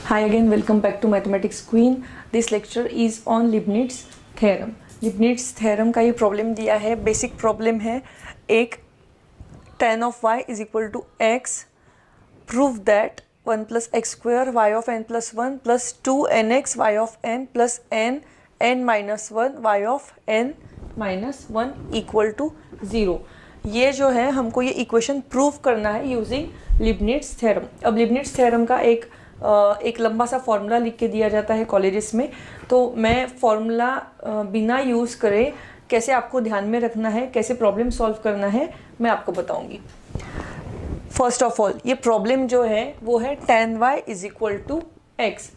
Hi again, welcome back to Mathematics Queen. This lecture is on Leibniz theorem. Leibniz theorem का ये problem दिया है, basic problem है एक tan of y is equal to x. Prove that 1 plus x square y of n plus 1 plus 2nx y of n plus n minus 1 y of n minus 1 equal to 0. ये जो है हमको ये equation prove करना है using लिबनिट्ज theorem. अब लिबनिट्ज theorem का एक लंबा सा फॉर्मूला लिख के दिया जाता है कॉलेजेस में, तो मैं फॉर्मूला बिना यूज़ करे कैसे आपको ध्यान में रखना है, कैसे प्रॉब्लम सॉल्व करना है, मैं आपको बताऊंगी. फर्स्ट ऑफ ऑल ये प्रॉब्लम जो है वो है tan y is equal to X.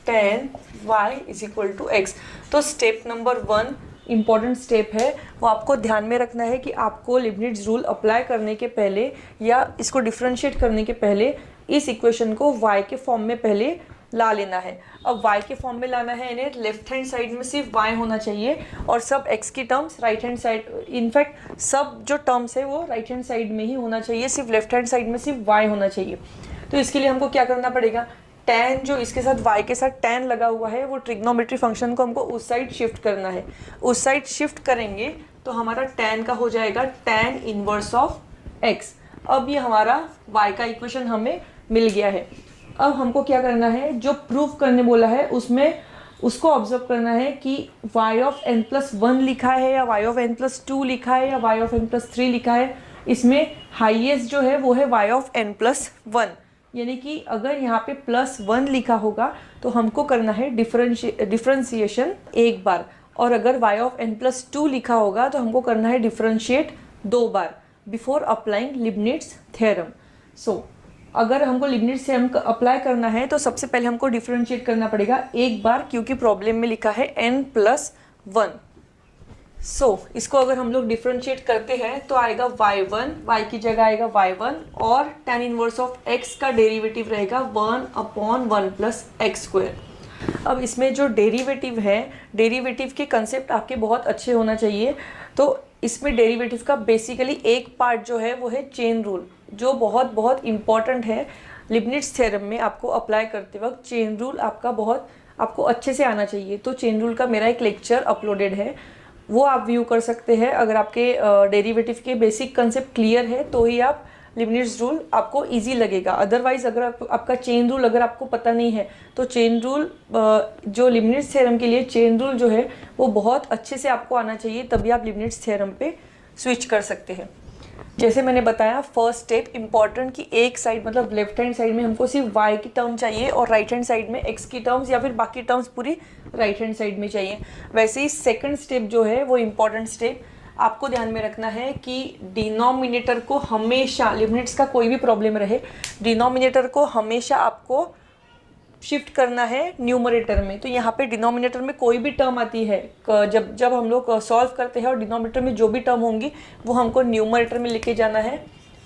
tan y is equal to X. तो स्टेप नंबर 1 इम्पॉर्टेंट स्टेप है, वो आपको ध्यान में रखना है कि आपको लिबनिट्ज रूल अप्लाई करने के पहले या इसको डिफ्रेंशिएट करने के पहले इस इक्वेशन को y के फॉर्म में पहले ला लेना है. अब y के फॉर्म में लाना है, इन्हें लेफ्ट हैंड साइड में सिर्फ y होना चाहिए और सब x की terms right hand side, in fact सब जो टर्म्स है वो राइट हैंड साइड में ही होना चाहिए, सिर्फ लेफ्ट हैंड साइड में सिर्फ y होना चाहिए. तो इसके लिए हमको क्या करना पड़ेगा, tan जो इसके साथ y के साथ tan लगा हुआ है वो ट्रिग्नोमेट्री फंक्शन को हमको उस साइड शिफ्ट करना है. उस साइड शिफ्ट करेंगे तो हमारा tan का हो जाएगा tan इनवर्स ऑफ x. अब ये हमारा y का इक्वेशन हमें मिल गया है. अब हमको क्या करना है, जो प्रूफ करने बोला है उसमें उसको ऑब्जर्व करना है कि y ऑफ n प्लस 1 लिखा है या y ऑफ n प्लस 2 लिखा है या y ऑफ n प्लस 3 लिखा है. इसमें हाईएस्ट जो है वो है y ऑफ n प्लस 1, यानी कि अगर यहाँ पे प्लस 1 लिखा होगा तो हमको करना है डिफरेंशिएशन एक बार, और अगर y ऑफ n प्लस 2 लिखा होगा तो हमको करना है डिफरेंशिएट 2 बार बिफोर अप्लाइंग लिबनिट्ज थ्योरम. सो अगर हमको लिबनिट्ज थ्योरम अप्लाई करना है तो सबसे पहले हमको डिफरेंशिएट करना पड़ेगा एक बार, क्योंकि प्रॉब्लम में लिखा है n प्लस 1. सो इसको अगर हम लोग डिफरेंशिएट करते हैं तो आएगा y1, y की जगह आएगा y1 और tan इनवर्स ऑफ x का डेरिवेटिव रहेगा 1/1 प्लस एक्स स्क्वायर. अब इसमें जो डेरिवेटिव है, डेरिवेटिव के कंसेप्ट आपके बहुत अच्छे होना चाहिए. तो इसमें डेरिवेटिव का बेसिकली एक पार्ट जो है वो है चेन रूल, जो बहुत इम्पॉर्टेंट है लिबनिट्ज थ्योरम में. आपको अप्लाई करते वक्त चेन रूल आपको अच्छे से आना चाहिए. तो चेन रूल का मेरा एक लेक्चर अपलोडेड है, वो आप व्यू कर सकते हैं. अगर आपके डेरिवेटिव के बेसिक कंसेप्ट क्लियर है तो ही आप लिबनिट्ज रूल आपको इजी लगेगा. अदरवाइज अगर आपका चेन रूल अगर आपको पता नहीं है तो चेन रूल जो लिबनिट्ज थ्योरम के लिए चेन रूल जो है वो बहुत अच्छे से आपको आना चाहिए, तभी आप लिबनिट्ज थ्योरम पे स्विच कर सकते हैं. जैसे मैंने बताया फर्स्ट स्टेप इम्पॉर्टेंट कि एक साइड मतलब लेफ्ट हैंड साइड में हमको सिर्फ y की टर्म चाहिए और राइट हैंड साइड में x की टर्म्स या फिर बाकी टर्म्स पूरी राइट हैंड साइड में चाहिए. वैसे ही सेकंड स्टेप जो है वो इम्पॉर्टेंट स्टेप आपको ध्यान में रखना है कि डिनोमिनेटर को हमेशा, लिबनिट्ज का कोई भी प्रॉब्लम रहे, डिनोमिनेटर को हमेशा आपको शिफ्ट करना है न्यूमरेटर में. तो यहाँ पे डिनोमिनेटर में कोई भी टर्म आती है, जब हम लोग सॉल्व करते हैं और डिनोमिनेटर में जो भी टर्म होंगी वो हमको न्यूमरेटर में लेके जाना है.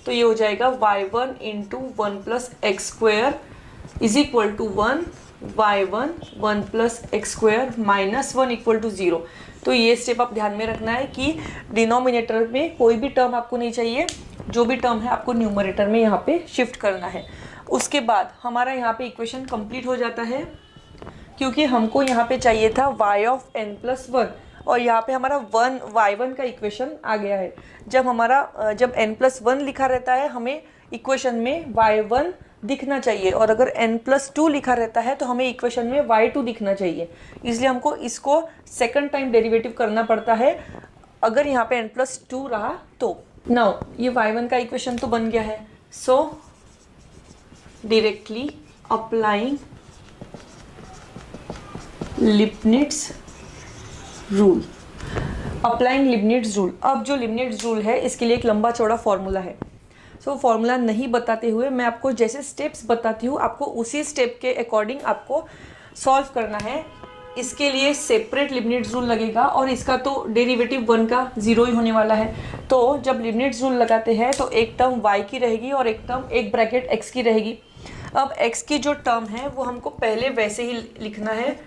तो ये हो जाएगा y1 into 1 plus X square is equal to 1, y1 1 plus X square minus 1 equal to 0. तो ये स्टेप आप ध्यान में रखना है कि डिनोमिनेटर में कोई भी टर्म आपको नहीं चाहिए, जो भी टर्म है आपको न्यूमरेटर में यहाँ पे शिफ्ट करना है. उसके बाद हमारा यहाँ पे इक्वेशन कंप्लीट हो जाता है, क्योंकि हमको यहाँ पे चाहिए था y ऑफ n प्लस 1 और यहाँ पे हमारा y1 का इक्वेशन आ गया है. जब n प्लस 1 लिखा रहता है हमें इक्वेशन में y1 दिखना चाहिए, और अगर n प्लस 2 लिखा रहता है तो हमें इक्वेशन में y2 दिखना चाहिए. इसलिए हमको इसको सेकंड टाइम डेरिवेटिव करना पड़ता है अगर यहाँ पे n प्लस 2 रहा तो. नाउ ये y1 का इक्वेशन तो बन गया है. So directly applying Leibniz rule. अब जो लिबनिट्ज रूल है इसके लिए एक लंबा चौड़ा फॉर्मूला है. सो फॉर्मूला नहीं बताते हुए मैं आपको जैसे स्टेप्स बताती हूँ आपको उसी स्टेप के अकॉर्डिंग आपको सॉल्व करना है. इसके लिए सेपरेट लिबनिट्ज रूल लगेगा और इसका तो डेरिवेटिव 1 का 0 ही होने वाला है. तो जब लिबनिट्ज रूल लगाते हैं तो एक टर्म y की रहेगी और एक ब्रैकेट x की रहेगी. अब x की जो टर्म है वो हमको पहले वैसे ही लिखना है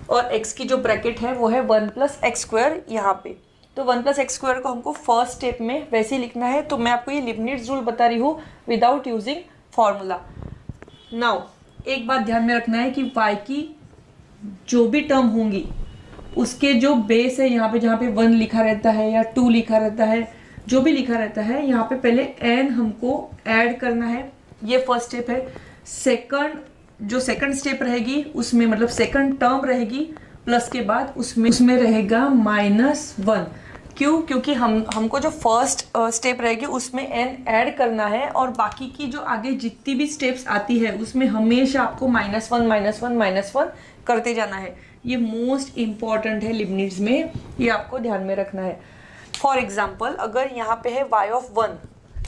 और x की जो ब्रैकेट है वो है 1 प्लस एक्स स्क्वायर यहाँ पे. तो 1 प्लस एक्स स्क्वायर को हमको फर्स्ट स्टेप में वैसे ही लिखना है. तो मैं आपको ये लिबनिट्ज रूल बता रही हूँ विदाउट यूजिंग फॉर्मूला. नाउ एक बात ध्यान में रखना है कि y की जो भी टर्म होंगी उसके जो बेस है यहाँ पे, जहाँ पे 1 लिखा रहता है या 2 लिखा रहता है, जो भी लिखा रहता है, यहाँ पे पहले n हमको ऐड करना है। ये फर्स्ट स्टेप है। जो सेकंड स्टेप रहेगी उसमें, मतलब सेकंड टर्म रहेगी प्लस के बाद उसमें रहेगा -1। क्यों? क्योंकि हमको जो फर्स्ट स्टेप रहेगी उसमें n ऐड करना है, और बाकी की जो आगे जितनी भी स्टेप्स आती है उसमें हमेशा आपको -1 करते जाना है। ये मोस्ट इम्पॉर्टेंट है लिबनिट्ज में, ये आपको ध्यान में रखना है। फॉर एग्जाम्पल अगर यहाँ पे है y(1),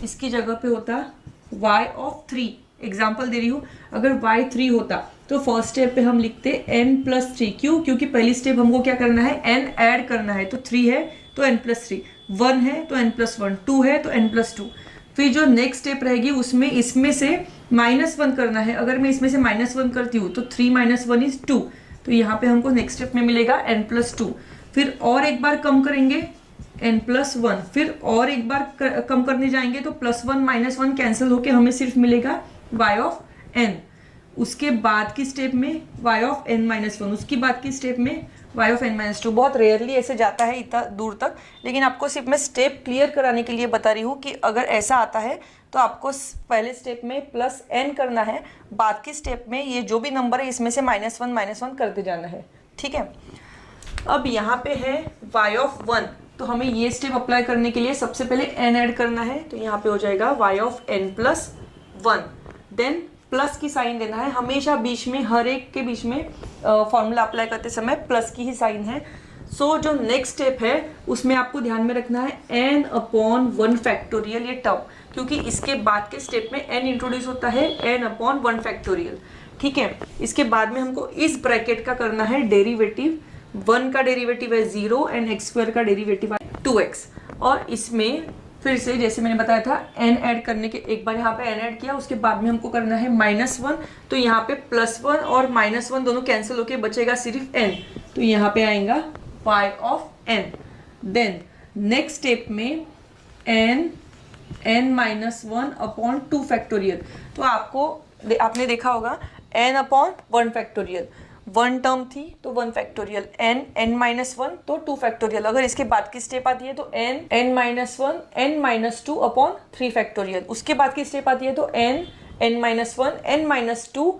इसकी जगह पे होता y(3), एग्जाम्पल दे रही हूँ। अगर y3 होता तो फर्स्ट स्टेप पे हम लिखते n+3। क्यों? क्योंकि पहली स्टेप हमको क्या करना है, n ऐड करना है। तो 3 है तो n+3, 1 है तो n+1, 2 है तो n+2। फिर जो नेक्स्ट स्टेप रहेगी उसमें इसमें से -1 करना है। अगर मैं इसमें से -1 करती हूँ तो 3 - 1 = 2, तो यहाँ पे हमको नेक्स्ट स्टेप में मिलेगा n+2। फिर और एक बार कम करेंगे n+1, फिर और एक बार कम करने जाएंगे तो +1 - 1 कैंसिल होके हमें सिर्फ मिलेगा y(n). उसके बाद की स्टेप में y(n-1), उसकी बाद की स्टेप में y(n-2). बहुत रेयरली ऐसे जाता है इतना दूर तक, लेकिन आपको सिर्फ मैं स्टेप क्लियर कराने के लिए बता रही हूँ कि अगर ऐसा आता है तो आपको पहले स्टेप में +n करना है, बाद की स्टेप में ये जो भी नंबर है इसमें से -1 करते जाना है। ठीक है। अब यहाँ पे है y(1), तो हमें ये स्टेप अप्लाई करने के लिए सबसे पहले n ऐड करना है। तो यहाँ पे हो जाएगा y(n+1), देन प्लस की साइन देना है। हमेशा बीच में, हर एक के बीच में फॉर्मूला अप्लाई करते समय प्लस की ही साइन है। सो जो नेक्स्ट स्टेप है उसमें आपको ध्यान में रखना है n/1 ये टर्म, क्योंकि इसके बाद के स्टेप में n इंट्रोड्यूस होता है n/1। ठीक है। इसके बाद में हमको इस ब्रैकेट का करना है डेरिवेटिव। 1 का डेरिवेटिव है 0 एंड x² का डेरिवेटिव है 2x। और इसमें फिर से जैसे मैंने बताया था n ऐड करने के, एक बार यहाँ पे n ऐड किया, उसके बाद में हमको करना है -1। तो यहाँ पे +1 और -1 दोनों कैंसिल होके बचेगा सिर्फ n, तो यहाँ पे आएगा y(n). देन नेक्स्ट स्टेप में n-1/2। तो आपने देखा होगा n/1। 1 टर्म थी तो 1, n-1 तो 2। अगर इसके बाद की स्टेप आती है तो n-1 n-2/3। उसके बाद की स्टेप आती है तो n-1 n-2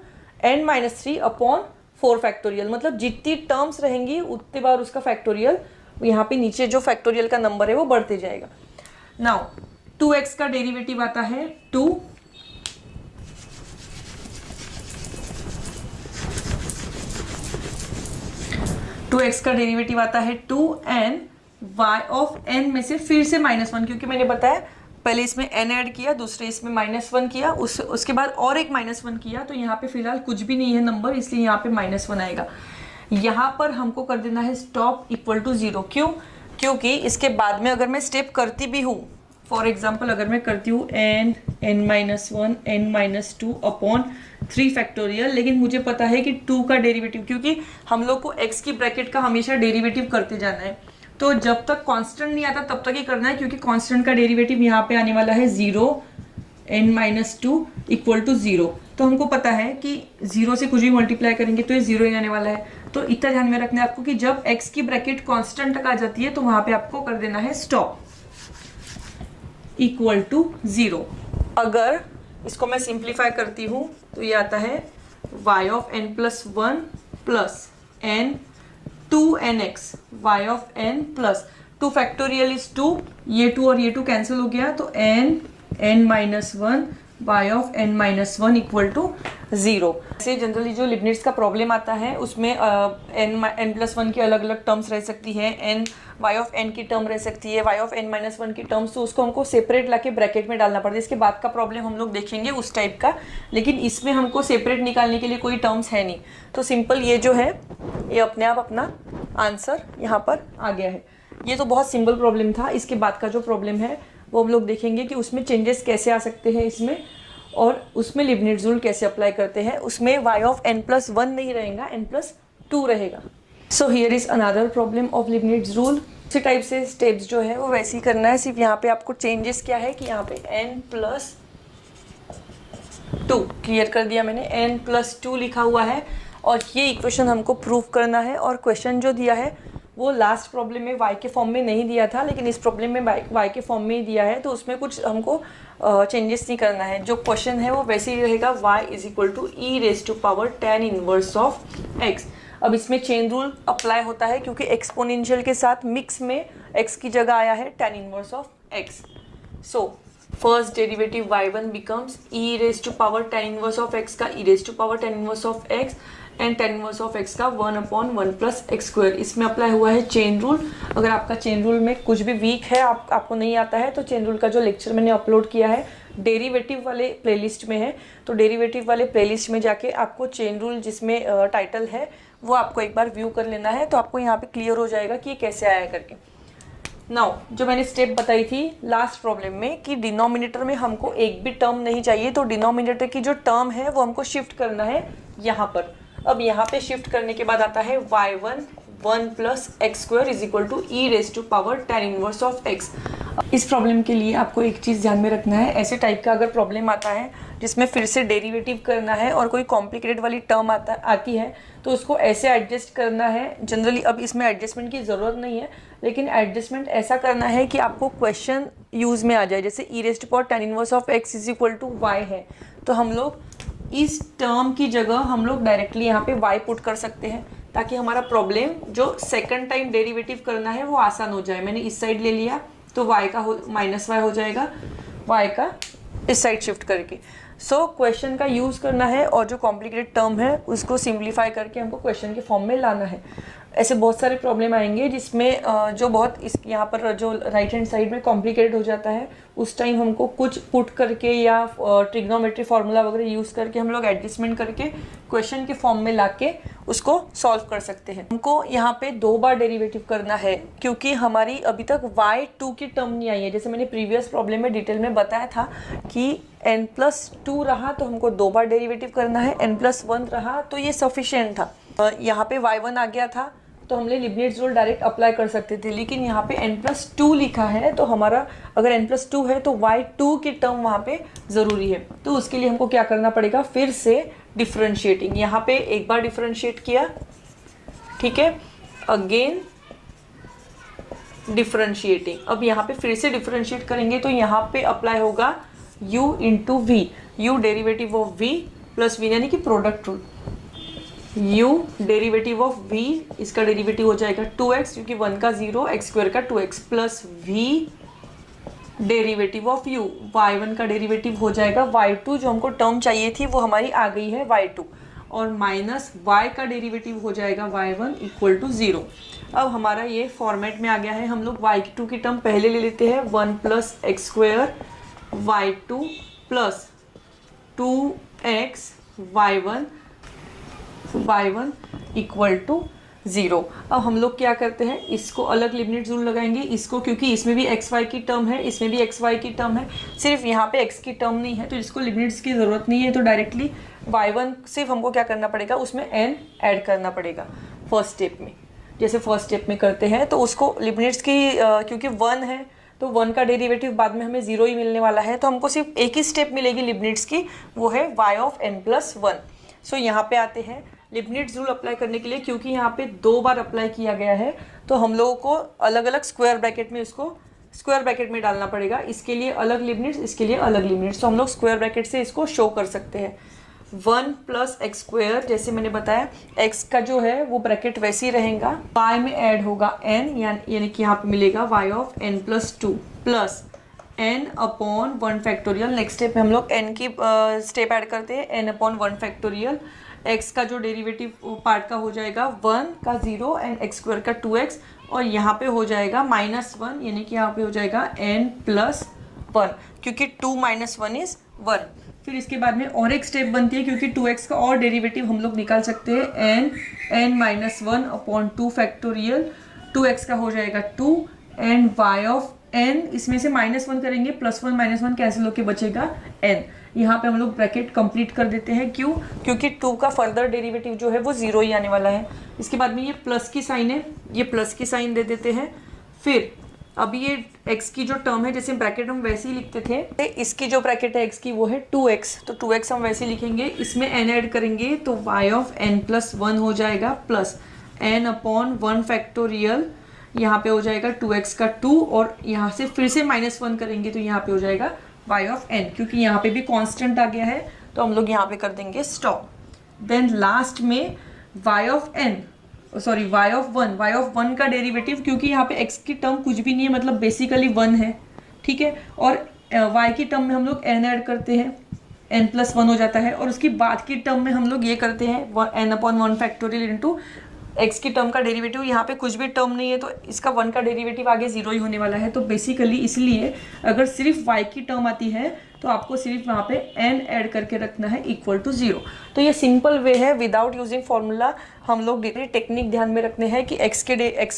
n-3/4। मतलब जितनी टर्म्स रहेंगी उतनी बार उसका फैक्टोरियल, यहाँ पे नीचे जो फैक्टोरियल का नंबर है वो बढ़ते जाएगा। नाउ 2x का डेरिवेटिव आता है 2, 2x का डेरिवेटिव आता है 2 एंड y(n) में से फिर से -1, क्योंकि मैंने बताया पहले इसमें n ऐड किया, दूसरे इसमें -1 किया, उसके बाद और एक -1 किया, तो यहाँ पे फिलहाल कुछ भी नहीं है नंबर, इसलिए यहाँ पे -1 आएगा। यहाँ पर हमको कर देना है स्टॉप = 0। क्यों? क्योंकि इसके बाद में अगर मैं स्टेप करती भी हूँ, फॉर एग्जाम्पल अगर मैं करती हूँ n-1 n-2/3, लेकिन मुझे पता है कि 2 का डेरिवेटिव, क्योंकि हम लोग को x की ब्रैकेट का हमेशा डेरिवेटिव करते जाना है, तो जब तक कांस्टेंट नहीं आता तब तक ही करना है, क्योंकि कांस्टेंट का डेरिवेटिव यहाँ पे आने वाला है 0 n-2 = 0। तो हमको पता है कि 0 से कुछ भी मल्टीप्लाई करेंगे तो ये 0 ही आने वाला है। तो इतना ध्यान में रखना है आपको कि जब x की ब्रैकेट कांस्टेंट तक आ जाती है तो वहाँ पे आपको कर देना है स्टॉप =0। अगर इसको मैं सिंप्लीफाई करती हूँ तो ये आता है y(n+1) n 2nx y(n+) 2 ये 2 और ये 2 कैंसिल हो गया, तो n-1 y(n-1) = 0। ऐसे जनरली जो लिबनिट्ज का प्रॉब्लम आता है उसमें n+1 की अलग अलग टर्म्स रह सकती है, y(n) की टर्म रह सकती है, y(n-1) की टर्म्स, तो उसको हमको सेपरेट लाके ब्रैकेट में डालना पड़ता है। इसके बाद का प्रॉब्लम हम लोग देखेंगे उस टाइप का, लेकिन इसमें हमको सेपरेट निकालने के लिए कोई टर्म्स है नहीं, तो सिंपल ये जो है ये अपने आप अपना आंसर यहाँ पर आ गया है। ये तो बहुत सिंपल प्रॉब्लम था। इसके बाद का जो प्रॉब्लम है वो हम लोग देखेंगे कि उसमें चेंजेस कैसे आ सकते हैं इसमें, और उसमें लिबनिट्ज रूल कैसे अप्लाई करते हैं। उसमें y(n+1) नहीं रहेगा, n+2 रहेगा। So here is another problem of Leibniz rule. इसी टाइप से स्टेप्स जो है वो वैसे ही करना है, सिर्फ यहाँ पे आपको चेंजेस क्या है कि यहाँ पे n+1 2 क्लियर कर दिया मैंने, n+2 लिखा हुआ है और ये इक्वेशन हमको प्रूव करना है। और क्वेश्चन जो दिया है वो लास्ट प्रॉब्लम में y के फॉर्म में नहीं दिया था, लेकिन इस प्रॉब्लम में y के फॉर्म में ही दिया है, तो उसमें कुछ हमको चेंजेस नहीं करना है। जो क्वेश्चन है वो वैसे ही रहेगा, y = e⁻tan इनवर्स x। अब इसमें चेन रूल अप्लाई होता है क्योंकि एक्सपोनेंशियल के साथ मिक्स में x की जगह आया है tan inverse x। So first derivative y1 becomes e⁻tan inverse x का e⁻tan inverse x and tan inverse x का 1/1 + x²। इसमें अप्लाई हुआ है चेन रूल। अगर आपका चेन रूल में कुछ भी वीक है, आपको नहीं आता है, तो चेन रूल का जो लेक्चर मैंने अपलोड किया है डेरिवेटिव वाले प्लेलिस्ट में है, तो डेरिवेटिव वाले प्लेलिस्ट में जाके आपको चेन रूल जिसमें टाइटल है वो आपको एक बार व्यू कर लेना है, तो आपको यहाँ पे क्लियर हो जाएगा कि ये कैसे आया करके। नाउ जो मैंने स्टेप बताई थी लास्ट प्रॉब्लम में कि डिनोमिनेटर में हमको एक भी टर्म नहीं चाहिए, तो डिनोमिनेटर की जो टर्म है वो हमको शिफ्ट करना है यहाँ पर। अब यहाँ पे शिफ्ट करने के बाद आता है y1 1 + x² = e⁻tan inverse x। इस प्रॉब्लम के लिए आपको एक चीज़ ध्यान में रखना है, ऐसे टाइप का अगर प्रॉब्लम आता है जिसमें फिर से डेरिवेटिव करना है और कोई कॉम्प्लिकेटेड वाली टर्म आती है, तो उसको ऐसे एडजस्ट करना है जनरली। अब इसमें एडजस्टमेंट की ज़रूरत नहीं है, लेकिन एडजस्टमेंट ऐसा करना है कि आपको क्वेश्चन यूज़ में आ जाए। जैसे e⁻tan इनवर्स x = y है, तो हम लोग इस टर्म की जगह हम लोग डायरेक्टली यहाँ पे y पुट कर सकते हैं, ताकि हमारा प्रॉब्लम जो सेकंड टाइम डेरिवेटिव करना है वो आसान हो जाए। मैंने इस साइड ले लिया तो y का -y हो जाएगा, y का इस साइड शिफ्ट करके। सो क्वेश्चन का यूज़ करना है और जो कॉम्प्लिकेटेड टर्म है उसको सिंप्लीफाई करके हमको क्वेश्चन के फॉर्म में लाना है। ऐसे बहुत सारे प्रॉब्लम आएंगे जिसमें जो बहुत इस यहाँ पर जो राइट हैंड साइड में कॉम्प्लिकेटेड हो जाता है, उस टाइम हमको कुछ पुट करके या ट्रिग्नोमेट्री फार्मूला वगैरह यूज़ करके हम लोग एडजस्टमेंट करके क्वेश्चन के फॉर्म में लाके उसको सॉल्व कर सकते हैं। हमको यहाँ पे 2 बार डेरिवेटिव करना है क्योंकि हमारी अभी तक y2 की टर्म नहीं आई है। जैसे मैंने प्रीवियस प्रॉब्लम में डिटेल में बताया था कि n+2 रहा तो हमको 2 बार डेरिवेटिव करना है, n+1 रहा तो ये सफिशिएंट था। यहाँ पे y1 आ गया था तो हमने लिबनिट्ज़ रूल डायरेक्ट अप्लाई कर सकते थे, लेकिन यहाँ पे n+2 लिखा है तो हमारा अगर n+2 है तो y2 की टर्म वहाँ पे ज़रूरी है। तो उसके लिए हमको क्या करना पड़ेगा, फिर से डिफ्रेंशिएटिंग। यहाँ पे एक बार डिफ्रेंशिएट किया, ठीक है, अगेन डिफ्रेंशिएटिंग। अब यहाँ पे फिर से डिफ्रेंशिएट करेंगे तो यहाँ पे अप्लाई होगा u × v, u derivative of v plus v यानी कि product rule. u derivative of v, इसका डेरिवेटिव हो जाएगा 2x क्योंकि 1 का 0 x² का 2x plus v derivative of u, y1 का डेरिवेटिव हो जाएगा y2, जो हमको टर्म चाहिए थी वो हमारी आ गई है y2, और माइनस y का डेरिवेटिव हो जाएगा y1 = 0। अब हमारा ये फॉर्मेट में आ गया है। हम लोग y2 की टर्म पहले ले लेते हैं, 1 + x² y2 plus 2x y1 = 0। अब हम लोग क्या करते हैं, इसको अलग लिबनिट्ज़ रूल लगाएंगे, इसको क्योंकि इसमें भी एक्स वाई की टर्म है, इसमें भी एक्स वाई की टर्म है, सिर्फ यहाँ पे एक्स की टर्म नहीं है, तो इसको लिबनिट्ज़ की ज़रूरत नहीं है। तो डायरेक्टली y1 सिर्फ हमको क्या करना पड़ेगा, उसमें n ऐड करना पड़ेगा फर्स्ट स्टेप में। जैसे फर्स्ट स्टेप में करते हैं तो उसको लिबनिट्ज़ की क्योंकि 1 है तो 1 का डेरिवेटिव बाद में हमें 0 ही मिलने वाला है, तो हमको सिर्फ एक ही स्टेप मिलेगी लिबनिट्ज़ की, वो है y(n+1). सो यहाँ पे आते हैं लिबनिट्ज़ रूल अप्लाई करने के लिए। क्योंकि यहाँ पे 2 बार अप्लाई किया गया है तो हम लोगों को अलग अलग स्क्वायर ब्रैकेट में इसको स्क्वायर ब्रैकेट में डालना पड़ेगा। इसके लिए अलग लिबनिट्ज़, इसके लिए अलग लिबनिट्ज़, तो हम लोग स्क्वायर ब्रैकेट से इसको शो कर सकते हैं। 1 + x², जैसे मैंने बताया x का जो है वो ब्रैकेट वैसे ही रहेगा, y में ऐड होगा n, यानी कि यहाँ पे मिलेगा y(n+2) plus n/1 next step में हम लोग n की स्टेप ऐड करते हैं, n/1 x का जो डेरिवेटिव पार्ट का हो जाएगा 1 का 0 एंड x² का 2x, और यहाँ पे हो जाएगा -1, यानी कि यहाँ पे हो जाएगा n+1 क्योंकि 2 - 1 = 1। फिर इसके बाद में और एक स्टेप बनती है क्योंकि 2x का और डेरिवेटिव हम लोग निकाल सकते हैं, n(-1/2), 2x का हो जाएगा 2 एंड y(n), इसमें से -1 करेंगे, +1 - 1 कैंसिल होके बचेगा n। यहाँ पे हम लोग ब्रैकेट कंप्लीट कर देते हैं, क्यों, क्योंकि 2 का फर्दर डेरिवेटिव जो है वो 0 ही आने वाला है। इसके बाद में ये प्लस की साइन है, ये प्लस की साइन दे देते हैं। फिर अभी ये x की जो टर्म है जैसे ब्रैकेट हम वैसे ही लिखते थे, इसकी जो ब्रैकेट है x की वो है 2x, तो 2x हम वैसे लिखेंगे, इसमें n ऐड करेंगे तो y ऑफ n प्लस 1 हो जाएगा प्लस n अपॉन 1 फैक्टोरियल, यहाँ पे हो जाएगा 2x का 2 और यहाँ से फिर से -1 करेंगे तो यहाँ पे हो जाएगा y ऑफ n, क्योंकि यहाँ पे भी कांस्टेंट आ गया है तो हम लोग यहाँ पे कर देंगे स्टॉप। देन लास्ट में y ऑफ वन का डेरिवेटिव, क्योंकि यहाँ पे x की टर्म कुछ भी नहीं है, मतलब बेसिकली 1 है, ठीक है, और y की टर्म में हम लोग n ऐड करते हैं, n प्लस 1 हो जाता है, और उसकी बाद की टर्म में हम लोग ये करते हैं n upon 1 factorial into x की टर्म का डेरिवेटिव। यहाँ पे कुछ भी टर्म नहीं है तो इसका 1 का डेरिवेटिव आगे 0 ही होने वाला है। तो बेसिकली इसलिए अगर सिर्फ y की टर्म आती है तो आपको सिर्फ वहाँ पे n ऐड करके रखना है इक्वल टू 0। तो ये सिंपल वे है, विदाउट यूजिंग फॉर्मूला हम लोग टेक्निक ध्यान में रखने हैं कि x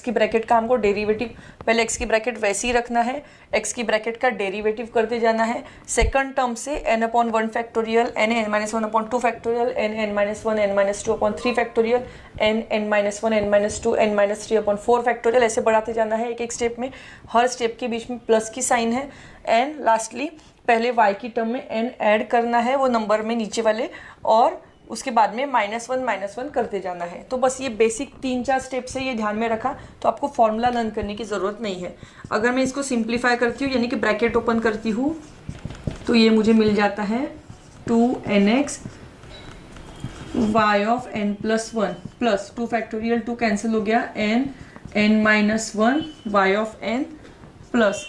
की ब्रैकेट का हमको डेरिवेटिव, पहले x की ब्रैकेट वैसे ही रखना है, x की ब्रैकेट का डेरिवेटिव करते जाना है, सेकंड टर्म से n upon 1 factorial, n-1 upon 2 factorial, n-1 n-2 upon 3 factorial, n-1 n-2 n-3 upon 4 factorial, ऐसे बढ़ाते जाना है एक एक स्टेप में। हर स्टेप के बीच में प्लस की साइन है। एंड लास्टली पहले y की टर्म में n ऐड करना है वो नंबर में नीचे वाले, और उसके बाद में -1 करते जाना है। तो बस ये बेसिक 3-4 स्टेप से ये ध्यान में रखा तो आपको फॉर्मूला लर्न करने की ज़रूरत नहीं है। अगर मैं इसको सिंप्लीफाई करती हूँ, यानी कि ब्रैकेट ओपन करती हूँ, तो ये मुझे मिल जाता है 2nx y of n plus 1 plus 2 factorial, 2 cancel हो गया, n-1 y of n plus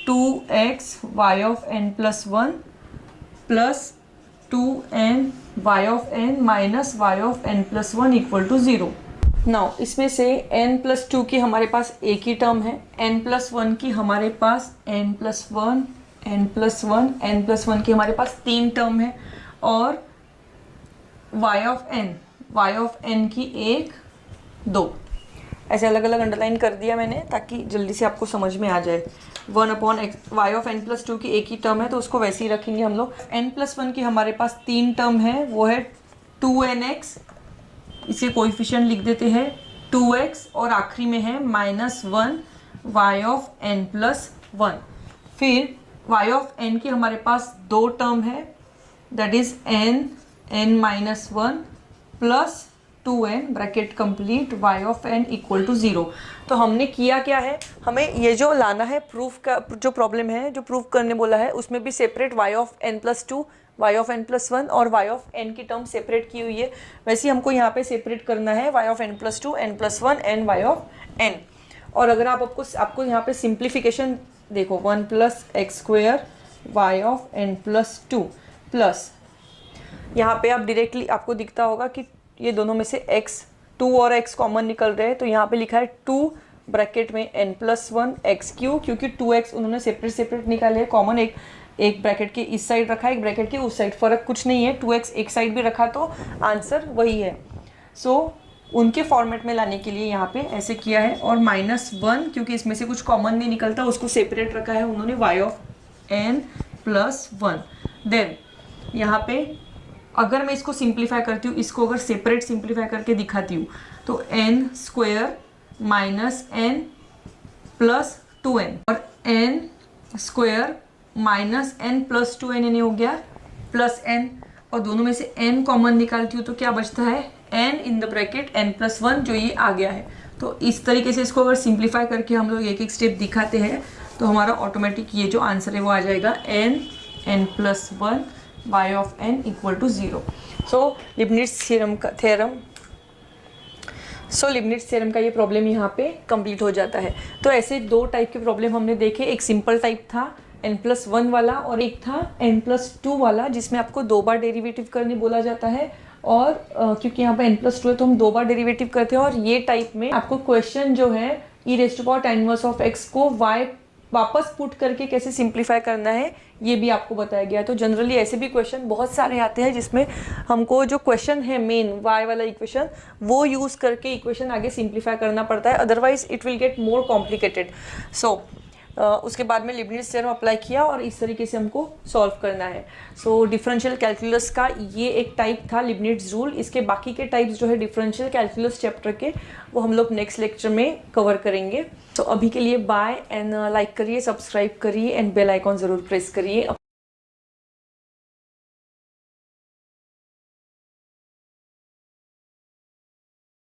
2x y of n plus 1 plus 2n y of n minus y of n plus 1 equal to 0। Now इसमें से n plus 2 की हमारे पास एक ही term है, n प्लस 1 की हमारे पास n plus 1 n plus 1 n plus 1 की हमारे पास 3 टर्म है, और y ऑफ n की 1 2 ऐसे अलग अलग अंडरलाइन कर दिया मैंने ताकि जल्दी से आपको समझ में आ जाए। 1 upon y of n plus 2 की एक ही टर्म है तो उसको वैसे ही रखेंगे हम लोग। n प्लस 1 की हमारे पास 3 टर्म है, वो है 2nx, इसे कोएफिशिएंट लिख देते हैं 2x, और आखिरी में है -1 y ऑफ n प्लस 1। फिर y ऑफ n की हमारे पास 2 टर्म है, that is n-1 plus 2n bracket complete y of n equal to 0। तो हमने किया क्या है, हमें ये जो लाना है प्रूफ का जो प्रॉब्लम है, जो प्रूफ करने बोला है, उसमें भी separate y of n plus 2 y of n plus 1 और y ऑफ n की टर्म सेपरेट की हुई है, वैसे ही हमको यहाँ पे सेपरेट करना है y of n plus 2 n plus 1 and y of n। और अगर आपको यहाँ पे सिंप्लीफिकेशन देखो, 1 plus x square y of n plus 2 plus, यहाँ पे आप डायरेक्टली आपको दिखता होगा कि ये दोनों में से x 2 और x कॉमन निकल रहे हैं, तो यहाँ पे लिखा है 2 ब्रैकेट में n प्लस 1 एक्स क्यू, क्योंकि 2x उन्होंने सेपरेट निकाले हैं कॉमन, एक ब्रैकेट के इस साइड रखा है, एक ब्रैकेट के उस साइड, फ़र्क कुछ नहीं है, 2x एक साइड भी रखा तो आंसर वही है। सो उनके फॉर्मेट में लाने के लिए यहाँ पे ऐसे किया है, और -1 क्योंकि इसमें से कुछ कॉमन नहीं निकलता उसको सेपरेट रखा है उन्होंने y of n plus 1। Then यहाँ पे अगर मैं इसको सिंप्लीफाई करती हूँ, इसको अगर सेपरेट सिंप्लीफाई करके दिखाती हूँ तो n square minus n plus 2n और n square minus n plus 2n यानी हो गया प्लस n, और दोनों में से n कॉमन निकालती हूँ तो क्या बचता है n in the bracket n plus 1, जो ये आ गया है। तो इस तरीके से इसको अगर सिंप्लीफाई करके हम लोग एक एक स्टेप दिखाते हैं तो हमारा ऑटोमेटिक ये जो आंसर है वो आ जाएगा n plus 1 y of n equal to 0। So Leibniz theorem का ये प्रॉब्लम यहाँ पे कंप्लीट हो जाता है। तो ऐसे 2 टाइप के प्रॉब्लम हमने देखे, एक सिंपल टाइप था n+1 वाला और एक था n+2 वाला जिसमें आपको 2 बार डेरिवेटिव करने बोला जाता है, और क्योंकि यहाँ पे n+2 है तो हम 2 बार डेरिवेटिव करते हैं। और ये टाइप में आपको क्वेश्चन जो है e⁻tan−1 को y वापस पुट करके कैसे सिंप्लीफाई करना है ये भी आपको बताया गया है। तो जनरली ऐसे भी क्वेश्चन बहुत सारे आते हैं जिसमें हमको जो क्वेश्चन है मेन y वाला इक्वेशन वो यूज़ करके इक्वेशन आगे सिंप्लीफाई करना पड़ता है, otherwise it will get more complicated. So उसके बाद में लिबनिट्ज़ थ्योरम अप्लाई किया और इस तरीके से हमको सॉल्व करना है। सो डिफरेंशियल कैलकुलस का ये एक टाइप था लिबनिट्ज़ रूल। इसके बाकी के टाइप्स जो है डिफरेंशियल कैलकुलस चैप्टर के, वो हम लोग नेक्स्ट लेक्चर में कवर करेंगे। तो अभी के लिए बाय एंड लाइक करिए, सब्सक्राइब करिए एंड बेल आइकॉन ज़रूर प्रेस करिए।